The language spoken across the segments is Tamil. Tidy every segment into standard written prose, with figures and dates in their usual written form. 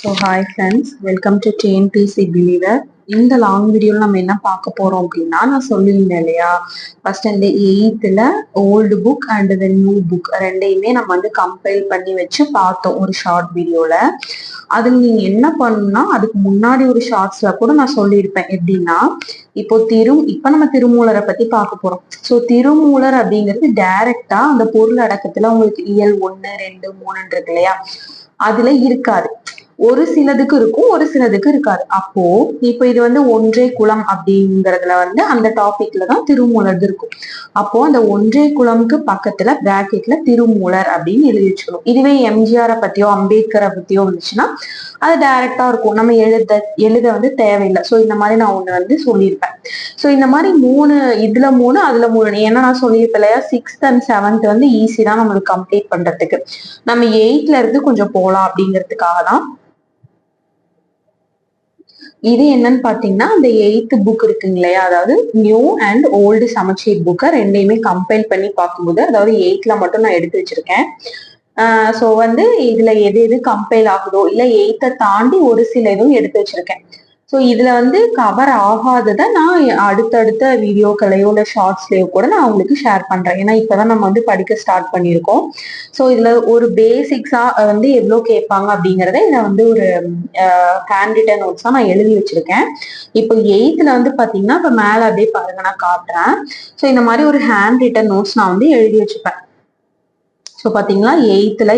So hi friends, welcome to TNPC Believer. இந்த லாங் வீடியோல நம்ம என்ன பார்க்க போறோம் அப்படின்னா, நான் சொல்லியிருந்தேன் இல்லையா, ஃபர்ஸ்ட் அந்த 8th old book and the new book ரெண்டையுமே நம்ம வந்து கம்பைல் பண்ணி வச்சு பார்த்தோம் ஒரு ஷார்ட் வீடியோல. அதுல நீங்க என்ன பண்ணணும்னா, அதுக்கு முன்னாடி ஒரு ஷார்ட்ஸ்ல கூட நான் சொல்லியிருப்பேன். எப்படின்னா, இப்ப நம்ம திருமூலரை பத்தி பார்க்க போறோம். ஸோ திருமூலர் அப்படிங்கிறது டைரக்டா அந்த பொருள் அடக்கத்துல உங்களுக்கு இயல் 1, 2, 3 இருக்கு இல்லையா, அதுல இருக்காது. ஒரு சிலதுக்கு இருக்கும், ஒரு சிலதுக்கு இருக்காது. அப்போ இப்ப இது வந்து ஒன்றே குலம் அப்படிங்கறதுல வந்து அந்த டாபிக்ல தான் திருமூலர் இருக்கும். அப்போ அந்த ஒன்றே குலம்க்கு பக்கத்துல பிராக்கெட்ல திருமூலர் அப்படின்னு எழுதி வச்சுக்கணும். இதுவே எம்ஜிஆரை பத்தியோ அம்பேத்கரை பத்தியோ வந்துச்சுன்னா அது டைரக்டா இருக்கும், நம்ம எழுத வந்து தேவையில்லை. ஸோ இந்த மாதிரி நான் ஒண்ணு வந்து சொல்லியிருப்பேன். ஸோ இந்த மாதிரி இதுல 3 அதுல 3, ஏன்னா நான் சொல்லியிருப்பேன் இல்லையா, 6th and 7th வந்து ஈஸி தான் நம்மளுக்கு கம்ப்ளீட் பண்றதுக்கு. நம்ம 8th இருந்து கொஞ்சம் போலாம் அப்படிங்கிறதுக்காக தான். இது என்னன்னு பாத்தீங்கன்னா, அந்த 8th புக் இருக்குங்க இல்லையா, அதாவது நியூ அண்ட் ஓல்டு சமச்சீர் புக்கை ரெண்டையுமே கம்பைல் பண்ணி பார்க்கும்போது, அதாவது 8th மட்டும் நான் எடுத்து வச்சிருக்கேன். சோ வந்து இதுல எது எது கம்பைல் ஆகுதோ இல்ல 8th தாண்டி ஒரு சில இதுவும் எடுத்து வச்சிருக்கேன். ஸோ இதுல வந்து கவர் ஆகாததை நான் அடுத்தடுத்த வீடியோக்களையோ இல்ல ஷார்ட்ஸ்லயோ கூட நான் உங்களுக்கு ஷேர் பண்றேன். ஏன்னா இப்பதான் நம்ம வந்து படிக்க ஸ்டார்ட் பண்ணியிருக்கோம். ஸோ இதுல ஒரு பேசிக்ஸா வந்து எவ்வளவு கேட்பாங்க அப்படிங்கறத இதுல வந்து ஒரு ஹேண்ட் ரிட்டன் நோட்ஸா நான் எழுதி வச்சிருக்கேன். இப்போ 8th வந்து பாத்தீங்கன்னா, இப்ப மேல அப்படியே பாருங்க நான் காட்டுறேன். ஸோ இந்த மாதிரி ஒரு ஹேண்ட் ரிட்டன் நோட்ஸ் நான் வந்து எழுதி வச்சுப்பேன். ஸோ பாத்தீங்களா 8th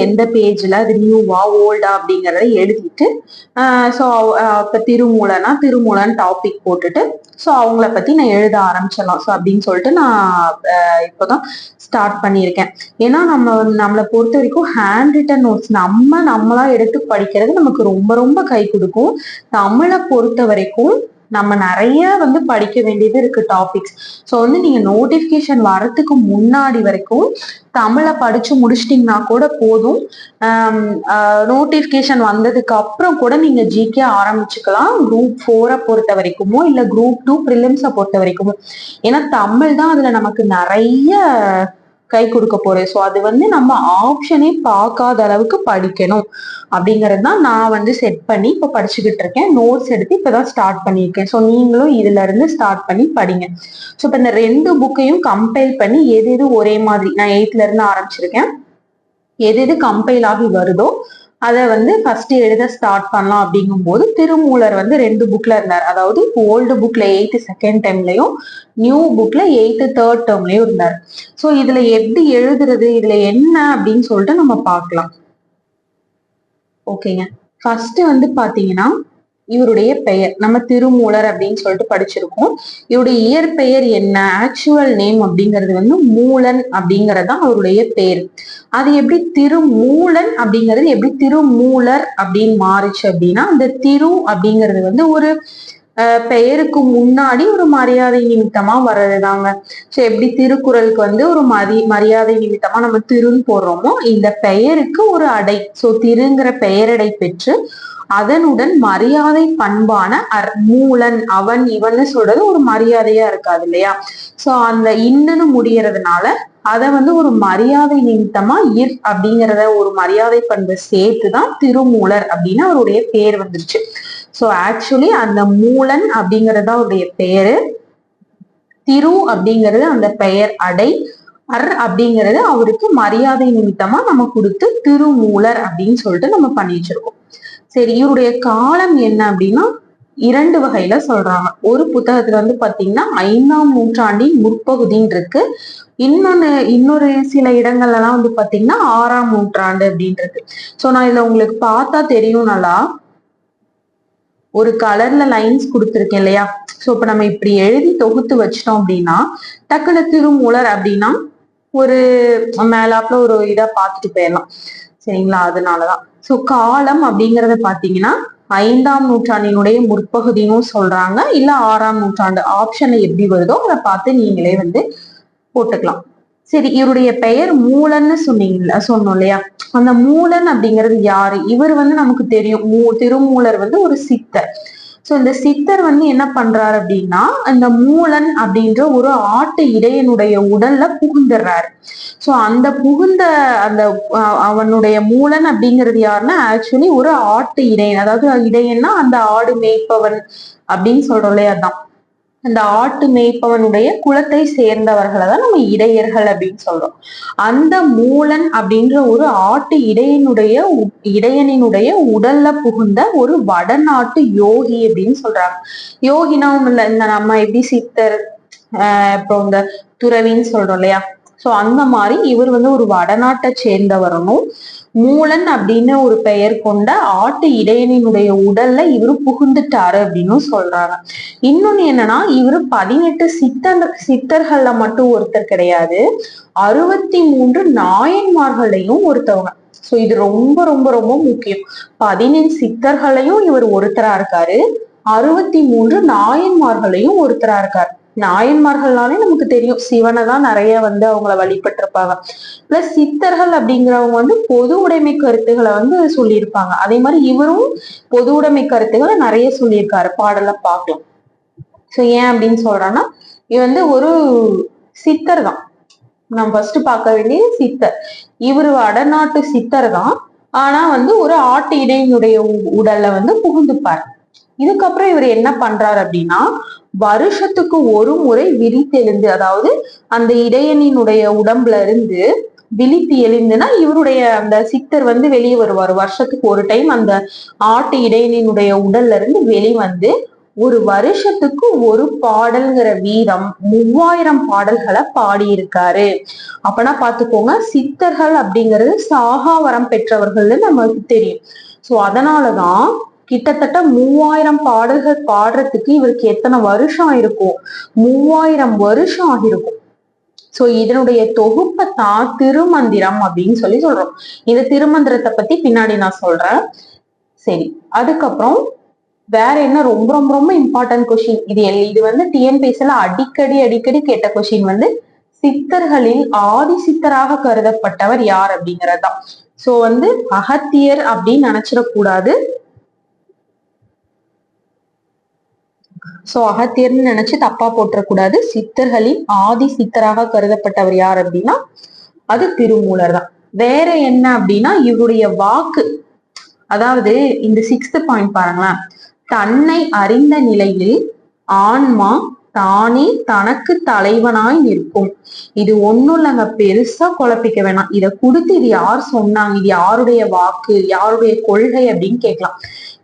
எந்த பேஜ்ல அது நியூவா ஓல்டா அப்படிங்கறத எழுதிட்டு, ஸோ இப்ப திருமூலன் டாபிக் போட்டுட்டு, ஸோ அவங்கள பத்தி நான் எழுத ஆரம்பிச்சிடலாம். ஸோ அப்படின்னு சொல்லிட்டு நான் இப்போதான் ஸ்டார்ட் பண்ணியிருக்கேன். ஏன்னா நம்மளை பொறுத்த வரைக்கும் ஹேண்ட் ரிட்டன் நோட்ஸ் நம்மளா எடுத்து படிக்கிறது நமக்கு ரொம்ப ரொம்ப கை கொடுக்கும். தமிழை பொறுத்த வரைக்கும் நம்ம நிறைய வந்து படிக்க வேண்டியது இருக்கு டாபிக்ஸ். ஸோ வந்து நீங்க நோட்டிபிகேஷன் வரதுக்கு முன்னாடி வரைக்கும் தமிழை படிச்சு முடிச்சிட்டீங்கன்னா கூட போதும். நோட்டிபிகேஷன் வந்ததுக்கு அப்புறம் கூட நீங்க ஜிகே ஆரம்பிச்சுக்கலாம், குரூப் 4 பொறுத்த வரைக்குமோ இல்ல குரூப் 2 பிரிலிம்ஸை பொறுத்த வரைக்குமோ. ஏன்னா தமிழ் தான் அதுல நமக்கு நிறைய கை கொடுக்க போறேன். ஸோ அது வந்து நம்ம ஆப்ஷனே பார்க்காத அளவுக்கு படிக்கணும் அப்படிங்கிறது தான் நான் வந்து செட் பண்ணி இப்ப படிச்சுக்கிட்டு இருக்கேன். நோட்ஸ் எடுத்து இப்பதான் ஸ்டார்ட் பண்ணியிருக்கேன். ஸோ நீங்களும் இதுல இருந்து ஸ்டார்ட் பண்ணி படிங்க. ஸோ இப்ப இந்த 2 புக்கையும் கம்பைல் பண்ணி எது எது ஒரே மாதிரி, நான் 8th இருந்து ஆரம்பிச்சிருக்கேன், எது எது கம்பைல் ஆகி வருதோ அதை வந்து ஃபர்ஸ்ட் எழுத ஸ்டார்ட் பண்ணலாம். அப்படிங்கும் போது திருமூலர் வந்து 2 புக்ல இருந்தார். அதாவது ஓல்டு புக்ல 8th செகண்ட் டைம்லயும் நியூ புக்ல 8th தேர்ட் டேர்ம்லயும் இருந்தார். ஸோ இதுல எப்படி எழுதுறது, இதுல என்ன அப்படின்னு சொல்லிட்டு நம்ம பார்க்கலாம். ஓகேங்க, ஃபர்ஸ்ட் வந்து பாத்தீங்கன்னா இவருடைய பெயர், நம்ம திருமூலர் அப்படின்னு சொல்லிட்டு படிச்சிருக்கோம். இவருடைய இயற்பெயர் என்ன, ஆக்சுவல் நேம் அப்படிங்கிறது வந்து மூலன் அப்படிங்கறதுதான் அவருடைய பேர். அது எப்படி திருமூலன் அப்படிங்கிறது எப்படி திருமூலர் அப்படின்னு மாறுச்சு அப்படின்னா, அந்த திரு அப்படிங்கிறது வந்து ஒரு பெயருக்கு முன்னாடி ஒரு மரியாதை நிமித்தமா வர்றதுதாங்க. சோ எப்படி திருக்குறளுக்கு வந்து ஒரு மரியாதை நிமித்தமா நம்ம திருன்னு போடுறோமோ, இந்த பெயருக்கு ஒரு அடை, சோ திருங்கிற பெயரடை பெற்று அதனுடன் மரியாதை பண்பான மூலன் அவன் இவன்னு சொல்றது ஒரு மரியாதையா இருக்காது இல்லையா. சோ அந்த இன்னுன்னு முடியறதுனால அத வந்து ஒரு மரியாதை நிமித்தமா அப்படிங்கிறத ஒரு மரியாதை பண்பு சேர்த்துதான் திருமூலர் அப்படின்னு அவருடைய பேர் வந்துருச்சு. சோ ஆக்சுவலி அந்த மூலன் அப்படிங்கிறது அவருடைய பேரு, திரு அப்படிங்கிறது அந்த பெயர் அடை, அப்படிங்கிறது அவருக்கு மரியாதை நிமித்தமா நம்ம கொடுத்து திருமூலர் அப்படின்னு சொல்லிட்டு நம்ம பண்ணி வச்சிருக்கோம். சரி, இவருடைய காலம் என்ன அப்படின்னா 2 வகையில சொல்றாங்க. ஒரு புத்தகத்துல வந்து பாத்தீங்கன்னா 5ஆம் நூற்றாண்டின் முற்பகுதின்னு இருக்கு. இன்னொரு சில இடங்கள்ல எல்லாம் வந்து பாத்தீங்கன்னா 6ஆம் நூற்றாண்டு அப்படின்றது. சோ நான் இதுல உங்களுக்கு பார்த்தா தெரியும், நல்லா ஒரு கலர்ல லைன்ஸ் கொடுத்துருக்கேன் இல்லையா. சோ இப்ப நம்ம இப்படி எழுதி தொகுத்து வச்சிட்டோம் அப்படின்னா டக்குனு திருமூலர் அப்படின்னா ஒரு மேலாப்ல ஒரு இதா பார்த்துட்டு போயிடலாம், சரிங்களா. அதனாலதான் சோ காலம் அப்படிங்கறத பாத்தீங்கன்னா 5ஆம் நூற்றாண்டினுடைய முற்பகுதின்னு சொல்றாங்க, இல்ல 6ஆம் நூற்றாண்டு, ஆப்ஷன்ல எப்படி வருதோ அதை பார்த்து நீங்களே வந்து போட்டுக்கலாம். சரி, இவருடைய பெயர் மூலன்னு சொன்னோம் இல்லையா. அந்த மூலன் அப்படிங்கிறது யாரு, இவர் வந்து நமக்கு தெரியும், திருமூலர் வந்து ஒரு சித்தர். சோ இந்த சித்தர் வந்து என்ன பண்றாரு அப்படின்னா அந்த மூலன் அப்படின்ற ஒரு ஆட்டு இடையனுடைய உடல்ல புகுந்துடுறாரு. சோ அந்த புகுந்த அந்த அவனுடைய மூலன் அப்படிங்கிறது யாருன்னா ஆக்சுவலி ஒரு ஆட்டு இடையன். அதாவது இடையன்னா அந்த ஆடு மேய்ப்பவன் அப்படின்னு சொல்றோம் இல்லையா, அதான் அந்த ஆட்டு மேய்ப்பவனுடைய குலத்தை சேர்ந்தவர்களை தான் நம்ம இடையர்கள் அப்படின்னு சொல்றோம். அந்த மூலன் அப்படின்ற ஒரு ஆட்டு இடையனினுடைய உடல்ல புகுந்த ஒரு வடநாட்டு யோகி அப்படின்னு சொல்றாங்க. யோகினா ஒண்ணு இல்ல, இந்த நம்ம எப்படி சித்தர் அப்புறம் இந்த துறவின்னு சொல்றோம் இல்லையா, சோ அந்த மாதிரி இவர் வந்து ஒரு வடநாட்டை சேர்ந்தவரனும் மூலன் அப்படின்னு ஒரு பெயர் கொண்ட ஆட்டு இடையனினுடைய உடல்ல இவரு புகுந்துட்டாரு அப்படின்னு சொல்றாங்க. இன்னொன்னு என்னன்னா, இவரு 18 சித்தர்கள்ல மட்டும் ஒருத்தர் கிடையாது, 63 நாயன்மார்களையும் ஒருத்தவங்க. சோ இது ரொம்ப ரொம்ப ரொம்ப முக்கியம். 17 சித்தர்களையும் இவர் ஒருத்தரா இருக்காரு, 63 நாயன்மார்களையும் ஒருத்தரா இருக்காரு. நாயன்மார்கள்னாலே நமக்கு தெரியும், சிவனை தான் நிறைய வந்து அவங்கள வழிபட்டு இருப்பாங்க. பிளஸ் சித்தர்கள் அப்படிங்கிறவங்க வந்து பொது உடைமை கருத்துக்களை வந்து சொல்லியிருப்பாங்க. அதே மாதிரி இவரும் பொது உடைமை கருத்துக்களை நிறைய சொல்லியிருக்காரு, பாடல பார்க்கலாம். சோ ஏன் அப்படின்னு சொல்றான்னா, இது வந்து ஒரு சித்தர் தான். நம்ம ஃபர்ஸ்ட் பார்க்க வேண்டிய சித்தர். இவரு வடநாட்டு சித்தர் தான், ஆனா வந்து ஒரு ஆட்டு இடையினுடைய உடல்ல வந்து புகுந்துப்பார். இதுக்கப்புறம் இவர் என்ன பண்றாரு அப்படின்னா, வருஷத்துக்கு ஒரு முறை விழித்தெழுந்து, அதாவது அந்த இடையனினுடைய உடம்புல இருந்து விழித்து எழுந்துனா இவருடைய அந்த சித்தர் வந்து வெளியே வருவார். வருஷத்துக்கு ஒரு டைம் அந்த ஆட்டு இடையனினுடைய உடல்ல இருந்து வெளிவந்து ஒரு வருஷத்துக்கு ஒரு பாடல்ங்கிற வீதம் 3000 பாடல்களை பாடியிருக்காரு. அப்பனா பாத்துக்கோங்க, சித்தர்கள் அப்படிங்கிறது சாகாவரம் பெற்றவர்கள்னு நமக்கு தெரியும். சோ அதனாலதான் கிட்டத்தட்ட 3000 பாடல்கள் பாடுறதுக்கு இவருக்கு எத்தனை வருஷம் ஆயிருக்கும்? 3000 வருஷம் ஆகிருக்கும். சோ இதனுடைய தொகுப்பை தான் திருமந்திரம் அப்படின்னு சொல்றோம். இந்த திருமந்திரத்தை பத்தி பின்னாடி நான் சொல்றேன். சரி, அதுக்கப்புறம் வேற என்ன ரொம்ப ரொம்ப ரொம்ப இம்பார்ட்டன்ட் கொஸ்டின், இது வந்து டிஎன்பிஎஸ்சில அடிக்கடி கேட்ட கொஸ்டின் வந்து சித்தர்களில் ஆதி சித்தராக கருதப்பட்டவர் யார் அப்படிங்கறதுதான். சோ வந்து அகத்தியர் அப்படின்னு நினைச்சிடக்கூடாது. சோ அகத்தியர்னு நினைச்சு தப்பா போட்டக்கூடாது. சித்தர்களின் ஆதி சித்தராக கருதப்பட்டவர் யார் அப்படின்னா அது திருமூலர் தான். வேற என்ன அப்படின்னா இவருடைய வாக்கு, அதாவது இந்த 6th பாயிண்ட் பாருங்களேன், தன்னை அறிந்த நிலையில் ஆன்மா தானே தனக்கு தலைவனாய் நிற்கும். இது ஒண்ணும் இல்லைங்க, பெருசா குழப்பிக்க வேணாம். இத கொடுத்து இது யார் சொன்னாங்க, இது யாருடைய வாக்கு, யாருடைய கொள்கை அப்படின்னு கேட்கலாம்.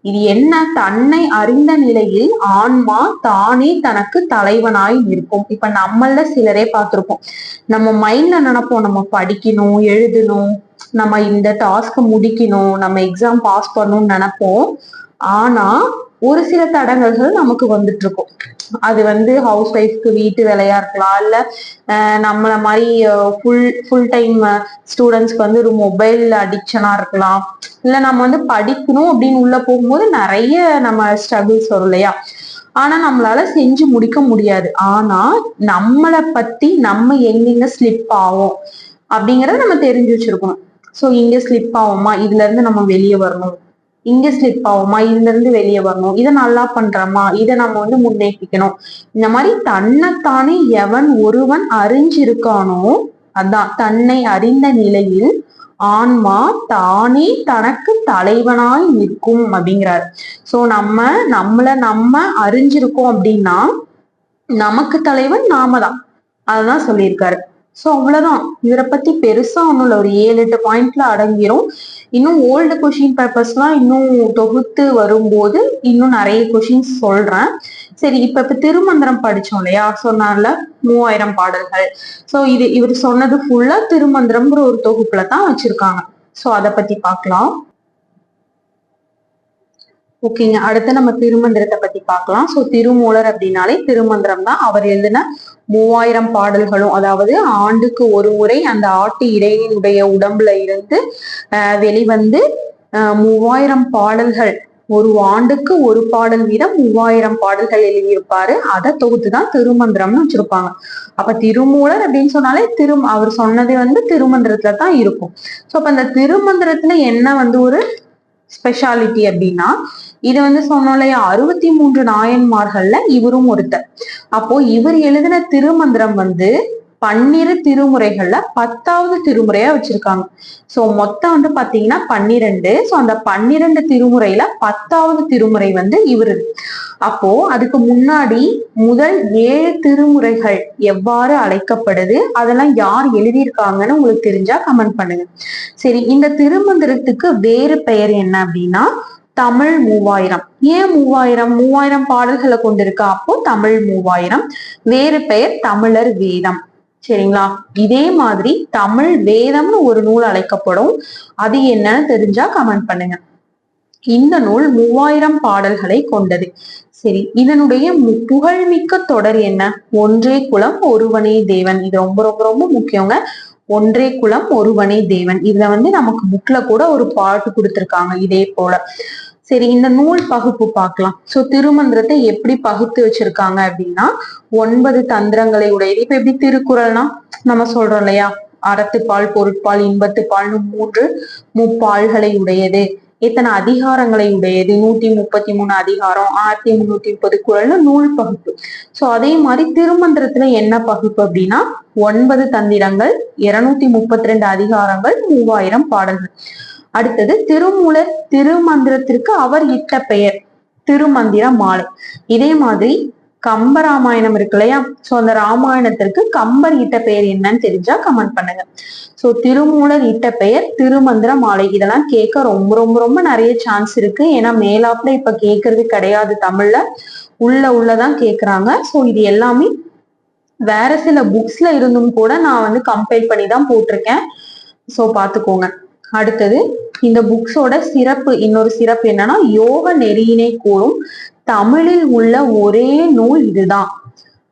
இது என்ன, தன்னை அறிந்த நிலையில் ஆன்மா தானே தனக்கு தலைவனாய் நிற்கும். இப்ப நம்மள சிலரே பார்த்திருப்போம், நம்ம மைண்ட்ல நினைப்போம் நம்ம படிக்கணும், எழுதணும், நம்ம இந்த டாஸ்க முடிக்கணும், நம்ம எக்ஸாம் பாஸ் பண்ணணும்னு நினைப்போம். ஆனா ஒரு சில தடங்கல்கள் நமக்கு வந்துட்டு இருக்கும். அது வந்து ஹவுஸ் ஒய்ஃப்க்கு வீட்டு வேலையா இருக்கலாம், இல்ல நம்மள மாதிரி ஃபுல் டைம் ஸ்டூடெண்ட்ஸ்க்கு வந்து ஒரு மொபைல் அடிக்ஷனா இருக்கலாம், இல்ல நம்ம வந்து படிக்கணும் அப்படின்னு உள்ள போகும்போது நிறைய நம்ம ஸ்ட்ரகிள்ஸ் வரும் இல்லையா. ஆனா நம்மளால செஞ்சு முடிக்க முடியாது. ஆனா நம்மளை பத்தி நம்ம எங்கெங்க ஸ்லிப் ஆகும் அப்படிங்கறத நம்ம தெரிஞ்சு வச்சிருக்கணும். சோ இங்க ஸ்லிப் ஆகுமா, இதுல இருந்து நம்ம வெளியே வரணும், இங்க ஸ்லிப் ஆகுமா, இதுல இருந்து வெளியே வரணும், இதை நல்லா பண்றோமா, இதை நம்ம வந்து முன்னேற்றிக்கணும். இந்த மாதிரி தன்னைத்தானே எவன் ஒருவன் அறிஞ்சிருக்கானோ, அதான் தன்னை அறிந்த நிலையில் ஆன்மா தானே தனக்கு தலைவனாய் நிற்கும் அப்படிங்கிறாரு. சோ நம்ம அறிஞ்சிருக்கோம் அப்படின்னா நமக்கு தலைவன் நாம தான், அததான் சொல்லியிருக்காரு. சோ அவ்வளவுதான், இவரை பத்தி பெருசா ஒண்ணும் இல்ல, ஒரு 7-8 பாயிண்ட்ல அடங்கிரும். இன்னும் ஓல்டு கொஸ்டின் பேப்பர்ஸ் எல்லாம் இன்னும் தொகுத்து வரும்போது இன்னும் நிறைய கொஸ்டின்ஸ் சொல்றேன். சரி, இப்ப திருமந்திரம் படிச்சோம் இல்லையா, சொன்னார்ல 3000 பாடல்கள். சோ இவர் சொன்னது ஃபுல்லா திருமந்திரம்ங்கிற ஒரு தொகுப்புல தான் வச்சிருக்காங்க. சோ அதை பத்தி பார்க்கலாம். ஓகேங்க, அடுத்து நம்ம திருமந்திரத்தை பத்தி பார்க்கலாம். சோ திருமூலர் அப்படின்னாலே திருமந்திரம் தான். அவர் எழுதின 3000 பாடல்களும், அதாவது ஆண்டுக்கு ஒரு முறை அந்த ஆட்டு இடையினுடைய உடம்புல இருந்து வெளிவந்து 3000 பாடல்கள், ஒரு ஆண்டுக்கு ஒரு பாடல் வீதம் 3000 பாடல்கள் எழுதியிருப்பாரு. அதை தொகுத்துதான் திருமந்திரம்னு வச்சிருப்பாங்க. அப்ப திருமூலர் அப்படின்னு சொன்னாலே அவர் சொன்னது வந்து திருமந்திரத்துல தான் இருக்கும். சோ அப்ப அந்த திருமந்திரத்துல என்ன வந்து ஒரு ஸ்பெஷாலிட்டி அப்படின்னா, இது வந்து சொன்னோம் இல்லையா, 63 நாயன்மார்கள்ல இவரும் ஒருத்தர். அப்போ இவர் எழுதின திருமந்திரம் வந்து 12 திருமுறைகள்ல 10வது திருமுறையா வச்சிருக்காங்க. சோ மொத்தம் வந்து பாத்தீங்கன்னா 12. சோ அந்த 12 திருமுறையில 10வது திருமுறை வந்து இவரு. அப்போ அதுக்கு முன்னாடி முதல் 7 திருமுறைகள் எவ்வாறு அழைக்கப்படுது, அதெல்லாம் யார் எழுதியிருக்காங்கன்னு உங்களுக்கு தெரிஞ்சா கமெண்ட் பண்ணுங்க. சரி, இந்த திருமந்திரத்துக்கு வேறு பெயர் என்ன அப்படின்னா தமிழ் 3000. ஏன் 3000 பாடல்களை கொண்டிருக்கா? அப்போ தமிழ் 3000. வேறு பெயர் தமிழர் வேதம். சரிங்களா? இதே மாதிரி தமிழ் வேதம்னு ஒரு நூல் அழைக்கப்படும். அது என்னன்னு தெரிஞ்சா கமெண்ட் பண்ணுங்க. இந்த நூல் 3000 பாடல்களை கொண்டது. சரி, இதனுடைய புகழ்மிக்க தொடர் என்ன? ஒன்றே குலம் ஒருவனே தேவன். இது ரொம்ப ரொம்ப ரொம்ப முக்கியங்க. ஒன்றே குலம் ஒருவனே தேவன். இதுல வந்து நமக்கு புக்ல கூட ஒரு பாட்டு கொடுத்திருக்காங்க இதே போல. சரி, இந்த நூல் பகுப்பு பார்க்கலாம். சோ திருமந்திரத்தை எப்படி பகுத்து வச்சிருக்காங்க அப்படின்னா 9 தந்திரங்களை உடையது. இப்ப எப்படி திருக்குறள்னா நம்ம சொல்றோம் இல்லையா, அறத்துப்பால் பொருட்பால் இன்பத்துப்பால்னு 3 முப்பால்களை உடையது. எத்தனை அதிகாரங்களை உடையது? 133 அதிகாரம், 1330 குறள்னு நூல் பகுப்பு. சோ அதே மாதிரி திருமந்திரத்துல என்ன பகுப்பு அப்படின்னா 9 தந்திரங்கள், 232 அதிகாரங்கள், 3000 பாடல்கள். அடுத்தது திருமூலர் திருமந்திரத்திற்கு அவர் இட்ட பெயர் திருமந்திர மாலை. இதே மாதிரி கம்பராமாயணம் இருக்கு இல்லையா, சோ அந்த ராமாயணத்திற்கு கம்பர் இட்ட பெயர் என்னன்னு தெரிஞ்சா கமெண்ட் பண்ணுங்க. சோ திருமூலர் இட்ட பெயர் திருமந்திர மாலை. இதெல்லாம் கேட்க ரொம்ப ரொம்ப ரொம்ப நிறைய சான்ஸ் இருக்கு. ஏன்னா மேலாப்ல இப்ப கேட்கறது கிடையாது, தமிழ்ல உள்ளதான் கேக்குறாங்க. சோ இது எல்லாமே வேற சில புக்ஸ்ல இருந்தும் கூட நான் வந்து கம்பைல் பண்ணி தான் போட்டிருக்கேன். சோ பாத்துக்கோங்க. அடுத்தது இந்த புக்ஸோட சிறப்பு, இன்னொரு சிறப்பு என்னன்னா யோக நெறியினை கூறும் தமிழில் உள்ள ஒரே நூல் இதுதான்.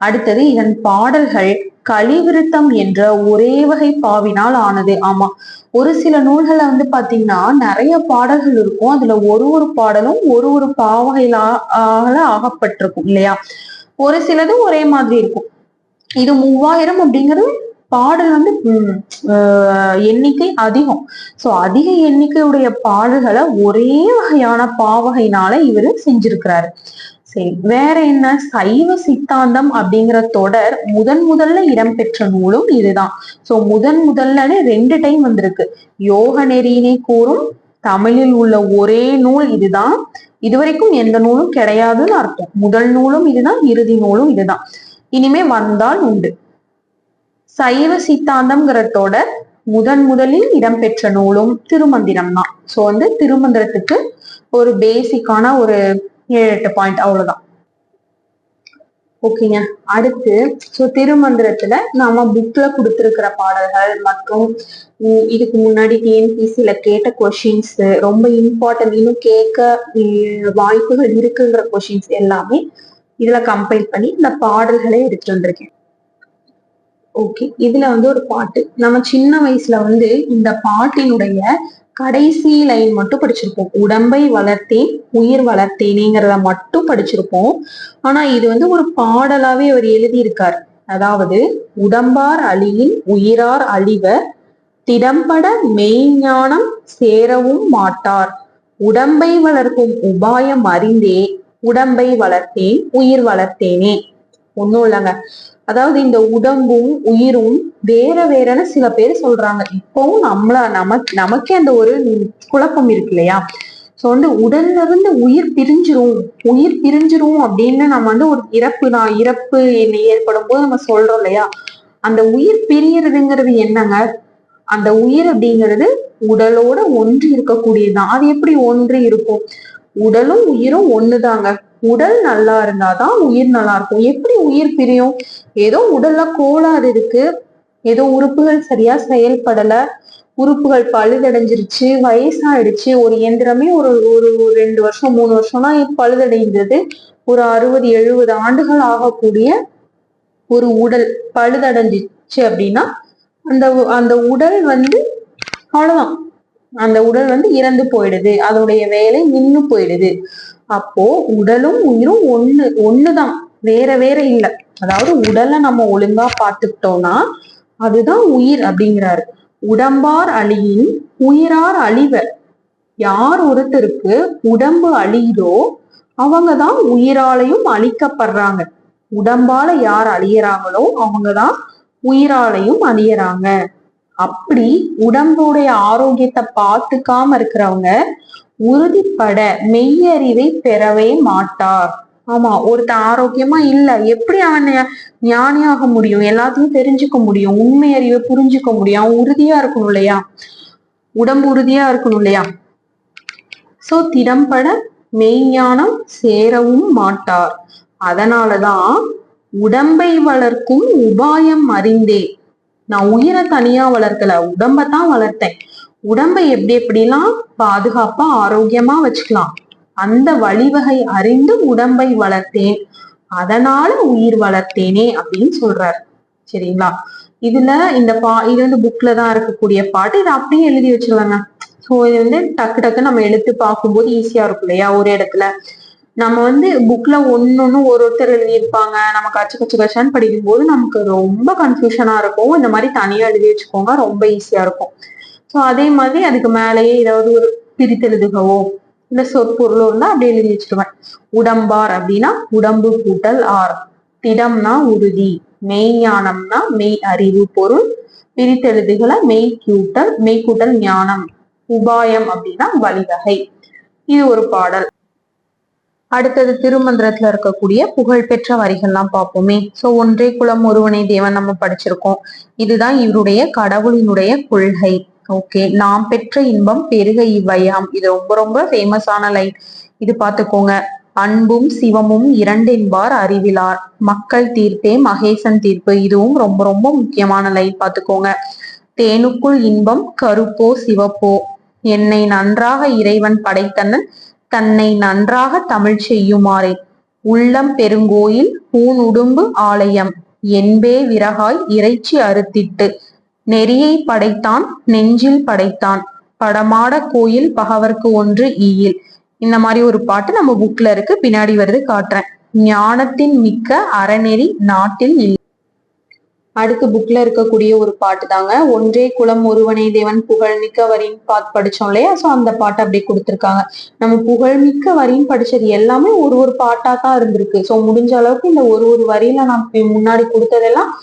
அடுத்தது இதன் பாடல்கள் கலிவிருத்தம் என்ற ஒரே வகை பாவினால் ஆனது. ஆமா, ஒரு சில நூல்களை வந்து பாத்தீங்கன்னா நிறைய பாடல்கள் இருக்கும். அதுல ஒரு பாடலும் ஒரு பாவகையில ஆகப்பட்டிருக்கும் இல்லையா. ஒரு சிலது ஒரே மாதிரி இருக்கும். இது 3000 அப்படிங்கிறது பாடல் வந்து எண்ணிக்கை அதிகம். சோ அதிக எண்ணிக்கையுடைய பாடல்களை ஒரே வகையான பாவகையினால இவரு செஞ்சிருக்கிறாரு. சரி, வேற என்ன? சைவ சித்தாந்தம் அப்படிங்கிற தொடர் முதல்ல இடம்பெற்ற நூலும் இதுதான். சோ முதல்ல 2 டைம் வந்திருக்கு. யோக நெறியினை கூறும் தமிழில் உள்ள ஒரே நூல் இதுதான். இதுவரைக்கும் எந்த நூலும் கிடையாதுன்னு அர்த்தம். முதல் நூலும் இதுதான், இறுதி நூலும் இதுதான். இனிமே வந்தால் உண்டு. சைவ சித்தாந்தம்ங்கிற தொடர் முதலில் இடம்பெற்ற நூலும் திருமந்திரம் தான். சோ வந்து திருமந்திரத்துக்கு ஒரு பேசிக்கான ஒரு 7-8 பாயிண்ட் அவ்வளவுதான். ஓகேங்க. அடுத்து சோ திருமந்திரத்துல நாம புக்ல கொடுத்திருக்கிற பாடல்கள் மற்றும் இதுக்கு முன்னாடி டிஎன்பிசில கேட்ட கொஸ்டின்ஸ், ரொம்ப இம்பார்ட்டன்ட், இன்னும் கேட்க வாய்ப்புகள் இருக்குங்கிற கொஸ்டின்ஸ் எல்லாமே இதுல கம்பைல் பண்ணி இந்த பாடல்களை எடுத்துட்டு வந்திருக்கேன். ஓகே, இதுல வந்து ஒரு பாட்டு, நம்ம சின்ன வயசுல வந்து இந்த பாட்டினுடைய கடைசி லைன் மட்டும் படிச்சிருப்போம். உடம்பை வளர்த்தேன் உயிர் வளர்த்தேனேங்கிறத மட்டும் படிச்சிருப்போம். ஆனா இது வந்து ஒரு பாடலாவே அவர் எழுதியிருக்கார். அதாவது உடம்பார் அழியின் உயிரார் அழிவர் திடம்பட மெய்ஞானம் சேரவும் மாட்டார் உடம்பை வளர்க்கும் உபாயம் அறிந்தே உடம்பை வளர்த்தேன் உயிர் வளர்த்தேனே. ஒண்ணும் இல்லைங்க, அதாவது இந்த உடம்பும் உயிரும் வேறன்னு சில பேர் சொல்றாங்க. இப்பவும் நமக்கே அந்த ஒரு குழப்பம் இருக்கு இல்லையா. சோ வந்து உடல்ல இருந்து உயிர் பிரிஞ்சிரும் அப்படின்னு நம்ம வந்து ஒரு இறப்பு ஏற்படும் போது நம்ம சொல்றோம் இல்லையா. அந்த உயிர் பிரியறதுங்கிறது என்னங்க? அந்த உயிர் அப்படிங்கிறது உடலோட ஒன்றி இருக்கக்கூடியதுதான். அது எப்படி ஒன்றி இருக்கும்? உடலும் உயிரும் ஒண்ணுதாங்க. உடல் நல்லா இருந்தாதான் உயிர் நல்லா இருக்கும். எப்படி உயிர் பிரியும்? ஏதோ உடல்ல கோளாறு இருக்கு, ஏதோ உறுப்புகள் சரியா செயல்படல, உறுப்புகள் பழுதடைஞ்சிருச்சு, வயசாயிடுச்சு. ஒரு இயந்திரமே ஒரு 2 வருஷம் 3 வருஷம்னா பழுதடைந்தது. ஒரு 60-70 ஆண்டுகள் ஆகக்கூடிய ஒரு உடல் பழுதடைஞ்சிச்சு அப்படின்னா அந்த உடல் வந்து அவ்வளவுதான். அந்த உடல் வந்து இறந்து போயிடுது, அதோடைய வேலை நின்னு போயிடுது. அப்போ உடலும் உயிரும் ஒண்ணுதான், வேற இல்லை. அதாவது உடலை நம்ம ஒழுங்கா பார்த்துக்கிட்டோம்னா அதுதான் உயிர் அப்படிங்கிறாரு. உடம்பார் அழியின் உயிரார் அழிவர் யார் ஒருத்தருக்கு உடம்பு அழியுதோ அவங்கதான் உயிராலையும் அழிக்கப்படுறாங்க. உடம்பால யார் அழியறாங்களோ அவங்கதான் உயிராலையும் அழியறாங்க. அப்படி உடம்புடைய ஆரோக்கியத்தை பார்த்துக்காம இருக்கிறவங்க உறுதிப்பட மெய்யறிவை பெறவே மாட்டார். ஆமா, ஒருத்தன் ஆரோக்கியமா இல்ல, எப்படி அவன் ஞானியாக முடியும்? எல்லாத்தையும் தெரிஞ்சுக்க முடியும், உண்மை அறிவை புரிஞ்சுக்க முடியும். அவன் உறுதியா இருக்கணும் இல்லையா? உடம்பு உறுதியா இருக்கணும் இல்லையா? சோ திடம்பட மெய்ஞானம் சேரவும் மாட்டார். அதனாலதான் உடம்பை வளர்க்கும் உபாயம் அறிந்தே, நான் உயிரை தனியா வளர்க்கல, உடம்பத்தான் வளர்த்தேன். உடம்பை எப்படி எப்படிலாம் பாதுகாப்பா ஆரோக்கியமா வச்சுக்கலாம், அந்த வழிவகை அறிந்து உடம்பை வளர்த்தேன், அதனால உயிர் வளர்த்தேனே அப்படின்னு சொல்றாரு. சரிங்களா? இதுல இந்த இது வந்து புக்ல தான் இருக்கக்கூடிய பாட்டு. இதை அப்படியே எழுதி வச்சிருவாங்க. சோ இது வந்து டக்கு டக்கு நம்ம எடுத்து பார்க்கும்போது ஈஸியா இருக்கும் இல்லையா? ஒரு இடத்துல நம்ம வந்து புக்ல ஒன்னொன்னு ஒருத்தர் எழுதியிருப்பாங்க, நம்ம கச்சு கச்சு கச்சான்னு படிக்கும் போது நமக்கு ரொம்ப கன்ஃபியூஷனா இருக்கும். இந்த மாதிரி தனியா எழுதி வச்சுக்கோங்க, ரொம்ப ஈஸியா இருக்கும். சோ அதே மாதிரி அதுக்கு மேலேயே ஏதாவது ஒரு பிரித்தெழுதுகவோ இல்ல சொற்பொருளோ இருந்தா அப்படியே எழுதி வச்சிருவேன். உடம்பார் அப்படின்னா உடம்பு கூட்டல் ஆர், திடம்னா உறுதி, மெய்ஞானம்னா மெய் அறிவு பொருள், பிரித்தெழுதுகளை மெய் கூட்டல் ஞானம், உபாயம் அப்படின்னா வழிவகை. இது ஒரு பாடல். அடுத்தது திருமந்திரத்துல இருக்கக்கூடிய புகழ்பெற்ற வரிகள்லாம் பார்ப்போமே. சோ ஒன்றே குலம் ஒருவனே தேவன் நம்ம படிச்சிருக்கோம். இதுதான் இவருடைய கடவுளினுடைய கொள்கை. ஓகே, நாம் பெற்ற இன்பம் பெருக இவ்வையாம். இது ரொம்ப ரொம்ப ஃபேமஸான லைன். இது பார்த்துக்கோங்க. அன்பும் சிவமும் இரண்டென்பார் அறிவிலார், மக்கள் தீர்ப்பே மகேசன் தீர்ப்பு. இதுவும் ரொம்ப ரொம்ப முக்கியமான லைன், பார்த்துக்கோங்க. தேனுக்குள் இன்பம் கருப்போ சிவப்போ, என்னை நன்றாக இறைவன் படைத்தனன் தன்னை நன்றாக தமிழ் செய்யுமாறே, உள்ளம் பெருங்கோயில் பூன் உடும்பு ஆலயம், என்பே விறகாய் இறைச்சி அறுத்திட்டு, நெறியை படைத்தான் நெஞ்சில் படைத்தான், படமாட கோயில் பகவர்க்கு ஒன்று ஈயில். இந்த மாதிரி ஒரு பாட்டு நம்ம புக்ல இருக்கு, பின்னாடி வருது காட்டுறேன். ஞானத்தின் மிக்க அறநெறி நாட்டில் இல்லை. அடுத்து புக்ல இருக்கக்கூடிய ஒரு பாட்டு தாங்க. ஒன்றே குலம் ஒருவனே தேவன் புகழ்மிக்க வரின்னு பாட்டு படிச்சோம் இல்லையா? சோ அந்த பாட்டு அப்படியே கொடுத்திருக்காங்க. நம்ம புகழ்மிக்க வரின்னு படிச்சது எல்லாமே ஒரு ஒரு பாட்டா தான் இருந்திருக்கு. சோ முடிஞ்ச அளவுக்கு இந்த ஒரு ஒரு வரியில நான் முன்னாடி கொடுத்ததெல்லாம்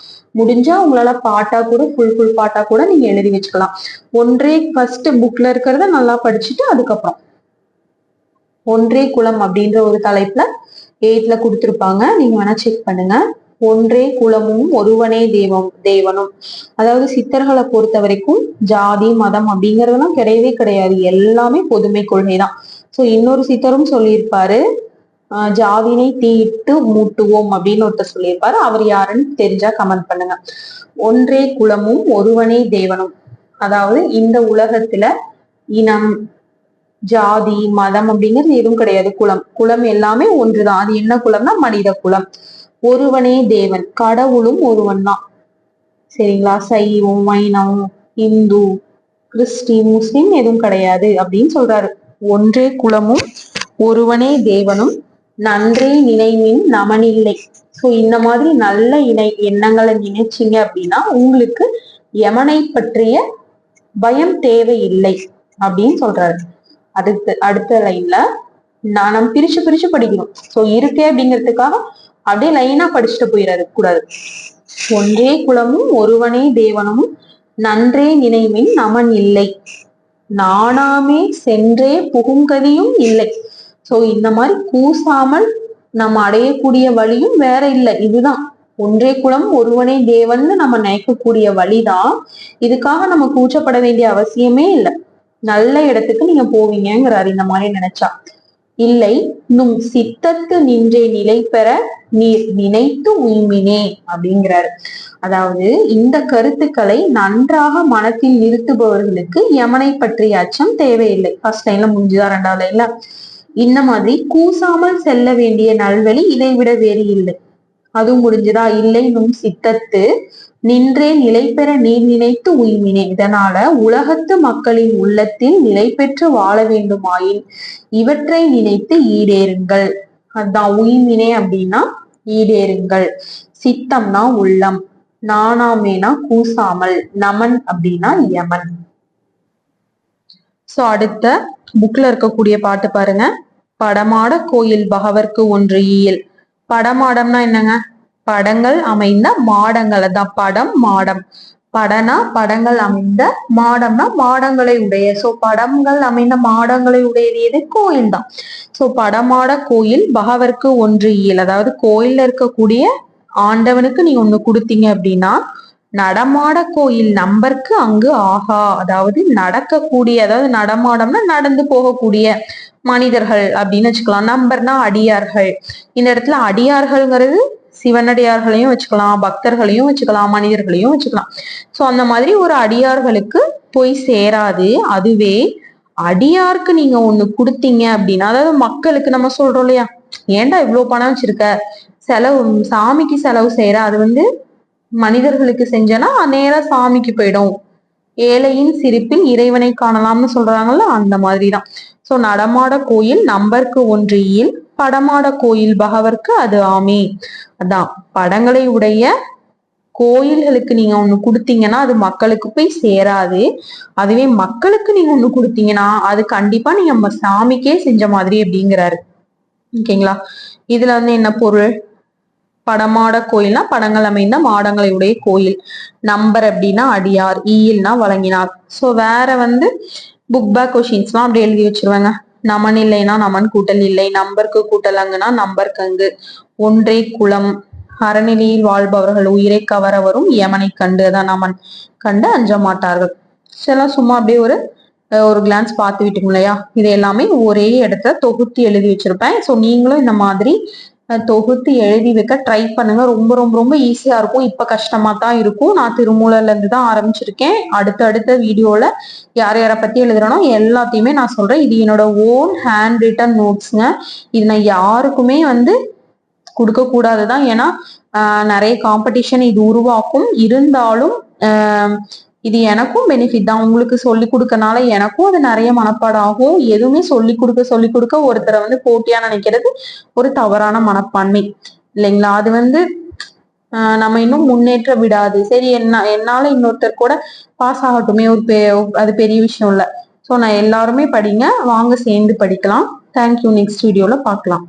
முடிஞ்சா உங்களால பாட்டா கூட ஃபுல் பாட்டா கூட நீங்க எழுதி வச்சுக்கலாம். ஒன்றே ஃபர்ஸ்ட் புக்ல இருக்கிறத நல்லா படிச்சுட்டு அதுக்கப்புறம் ஒன்றே குலம் அப்படின்ற ஒரு தலைப்புல 8th கொடுத்திருப்பாங்க, நீங்க வேணா செக் பண்ணுங்க. ஒன்றே குலமும் ஒருவனே தேவனும், அதாவது சித்தர்களை பொறுத்த வரைக்கும் ஜாதி மதம் அப்படிங்கறதெல்லாம் கிடையவே கிடையாது, எல்லாமே பொதுமை கொள்கைதான். சோ இன்னொரு சித்தரும் சொல்லியிருப்பாரு, ஜாதினை தீயிட்டு மூட்டுவோம் அப்படின்னு ஒருத்தர் சொல்லியிருப்பாரு. அவர் யாருன்னு தெரிஞ்சா கமெண்ட் பண்ணுங்க. ஒன்றே குலமும் ஒருவனே தேவனும், அதாவது இந்த உலகத்துல இனம் ஜாதி மதம் அப்படிங்கிறது எதுவும் கிடையாது. குலம் எல்லாமே ஒன்றுதான். அது என்ன குலம்னா மனித குலம். ஒருவனே தேவன், கடவுளும் ஒருவன் தான். சரிங்களா? சைவம் வைணவம் இந்து கிறிஸ்டி முஸ்லிம் எதுவும் கிடையாது அப்படின்னு சொல்றாரு. ஒன்றே குலமும் ஒருவனே தேவனும் நன்றே நினைவின் நமனில்லை. சோ இந்த மாதிரி நல்ல எண்ணங்களை நினைச்சீங்க அப்படின்னா உங்களுக்கு யமனை பற்றிய பயம் தேவையில்லை அப்படின்னு சொல்றாரு. அடுத்த லைன்ல நம்ம பிரிச்சு படிக்கணும். சோ இருக்கே அப்படிங்கிறதுக்காக அப்படியே லைனா படிச்சுட்டு போயிடாது கூடாது. ஒன்றே குலமும் ஒருவனே தேவனும் நன்றே நினைவின் நமன் இல்லை, நானாமே சென்றே புகுங்கதியும் இல்லை. சோ இந்த மாதிரி கூசாமல் நம்ம அடையக்கூடிய வழியும் வேற இல்லை. இதுதான் ஒன்றே குலம் ஒருவனே தேவன்னு நம்ம நினைக்கக்கூடிய வழிதான். இதுக்காக நம்ம கூச்சப்பட வேண்டிய அவசியமே இல்லை. நல்ல இடத்துக்கு நீங்க போவீங்கிறாரு இந்த மாதிரி நினைச்சா. இல்லை நும் சித்தத்து நின்றே நிலை பெற நீர் நினைத்து உய்மினே அப்படிங்கிறாரு. அதாவது இந்த கருத்துக்களை நன்றாக மனத்தில் நிறுத்துபவர்களுக்கு யமனை பற்றிய அச்சம் தேவையில்லை. ஃபர்ஸ்ட் லைன்ல முடிஞ்சுதா? 2வது லைன்ல இந்த மாதிரி கூசாமல் செல்ல வேண்டிய நல்வழி இதை விட வேறு இல்லை. அதுவும் முடிஞ்சுதா? இல்லை நும் சித்தத்து நின்றே நிலை பெற நீர் நினைத்து உய்மினே. இதனால உலகத்து மக்களின் உள்ளத்தில் நிலை பெற்று வாழ வேண்டுமாயின் இவற்றை நினைத்து ஈடேறுங்கள். அதான் உய்மினே அப்படின்னா ஈடேறுங்கள். சித்தம்னா உள்ளம், நானாமேனா கூசாமல், நமன் அப்படின்னா யமன். சோ அடுத்த புக்ல இருக்கக்கூடிய பாட்டு பாருங்க. படமாட கோயில் பகவர்க்கு ஒன்று ஈயல். படமாடம்னா என்னங்க? படங்கள் அமைந்த மாடங்கள், அதான் படம் மாடம். படனா படங்கள் அமைந்த, மாடம்னா மாடங்களை உடைய. சோ படங்கள் அமைந்த மாடங்களை உடையது எது? கோயில் தான். சோ படமாட கோயில் பகவர்க்கு ஒன்று ஈயல், அதாவது கோயில்ல இருக்கக்கூடிய ஆண்டவனுக்கு நீங்க ஒண்ணு கொடுத்தீங்க அப்படின்னா, நடமாட கோயில் நம்பருக்கு அங்கு ஆகா, அதாவது நடக்கக்கூடிய, அதாவது நடமாடம்னா நடந்து போகக்கூடிய மனிதர்கள் அப்படின்னு வச்சுக்கலாம். நம்பர்னா அடியார்கள். இந்த இடத்துல அடியார்கள்ங்கிறது சிவனடியார்களையும் வச்சுக்கலாம், பக்தர்களையும் வச்சுக்கலாம், மனிதர்களையும் வச்சுக்கலாம். சோ அந்த மாதிரி ஒரு அடியார்களுக்கு போய் சேராது. அதுவே அடியாருக்கு நீங்க ஒண்ணு கொடுத்தீங்க அப்படின்னா, அதாவது மக்களுக்கு நம்ம சொல்றோம் இல்லையா, ஏன்டா இவ்வளவு பணம் வச்சிருக்க, செலவு சாமிக்கு செலவு செய்யற, அது மனிதர்களுக்கு செஞ்சனா நேரா சாமிக்கு போயிடும். ஏழையின் சிரிப்பில் இறைவனை காணலாம்னு சொல்றாங்கல்ல, அந்த மாதிரிதான். சோ நடமாட கோயில் நம்பருக்கு ஒன்று ஈல், படமாட கோயில் பகவர்க்கு அது ஆமே. அதான் படங்களை உடைய கோயில்களுக்கு நீங்க ஒண்ணு கொடுத்தீங்கன்னா அது மக்களுக்கு போய் சேராது. அதுவே மக்களுக்கு நீங்க ஒண்ணு கொடுத்தீங்கன்னா அது கண்டிப்பா நீங்க நம்ம சாமிக்கே செஞ்ச மாதிரி அப்படிங்கிறாரு. ஓகேங்களா? இதுல என்ன பொருள்? படமாட கோயில்னா படங்கள் அமைந்த மாடங்களை உடைய கோயில், நம்பர் அப்படின்னா அடியார், ஈயில்னா வழங்கினார். சோ வேற புக் பேக் கொஷின்ஸ் எல்லாம் அப்படி எழுதி வச்சிருவாங்க. நமன் இல்லைன்னா நமன் கூட்டல் இல்லை, நம்பருக்கு கூட்டல் அங்குனா நம்பர் கங்கு, ஒன்றே குலம், அறநிலையில் வாழ்பவர்கள் உயிரை கவர வரும் யமனை கண்டு, அதான் நமன் கண்டு அஞ்ச மாட்டார்கள். இதெல்லாம் சும்மா அப்படியே ஒரு கிளான்ஸ் பார்த்து விட்டுங்க இல்லையா. இது எல்லாமே ஒரே இடத்துல தொகுத்து எழுதி வச்சிருப்பேன். ஸோ நீங்களும் இந்த மாதிரி தொகுத்து எழுதி வைக்க ட்ரை பண்ணுங்க. ரொம்ப ரொம்ப ரொம்ப ஈஸியா இருக்கும். இப்ப கஷ்டமா தான் இருக்கும். நான் திருமூலர்ல இருந்து தான் ஆரம்பிச்சிருக்கேன். அடுத்த வீடியோல யார் யாரை பத்தி எழுதுறனோ எல்லாத்தையுமே நான் சொல்றேன். இது என்னோட ஓன் ஹேண்ட் ரிட்டன் நோட்ஸ்ங்க. இது நான் யாருக்குமே கொடுக்க கூடாதுதான். ஏன்னா நிறைய காம்படிஷன் இது உருவாக்கும். இருந்தாலும் இது எனக்கும் பெனிஃபிட் தான். உங்களுக்கு சொல்லி கொடுக்கனால எனக்கும் அது நிறைய மனப்பாடம் ஆகும். எதுவுமே சொல்லி கொடுக்க ஒருத்தரை போட்டியா நினைக்கிறது ஒரு தவறான மனப்பான்மை இல்லைங்களா? அது நம்ம இன்னும் முன்னேற்ற விடாது. சரி, என்னால இன்னொருத்தர் கூட பாஸ் ஆகட்டுமே, அது பெரிய விஷயம் இல்லை. ஸோ நான் எல்லாருமே படிங்க, வாங்க சேர்ந்து படிக்கலாம். தேங்க்யூ. நெக்ஸ்ட் வீடியோல பார்க்கலாம்.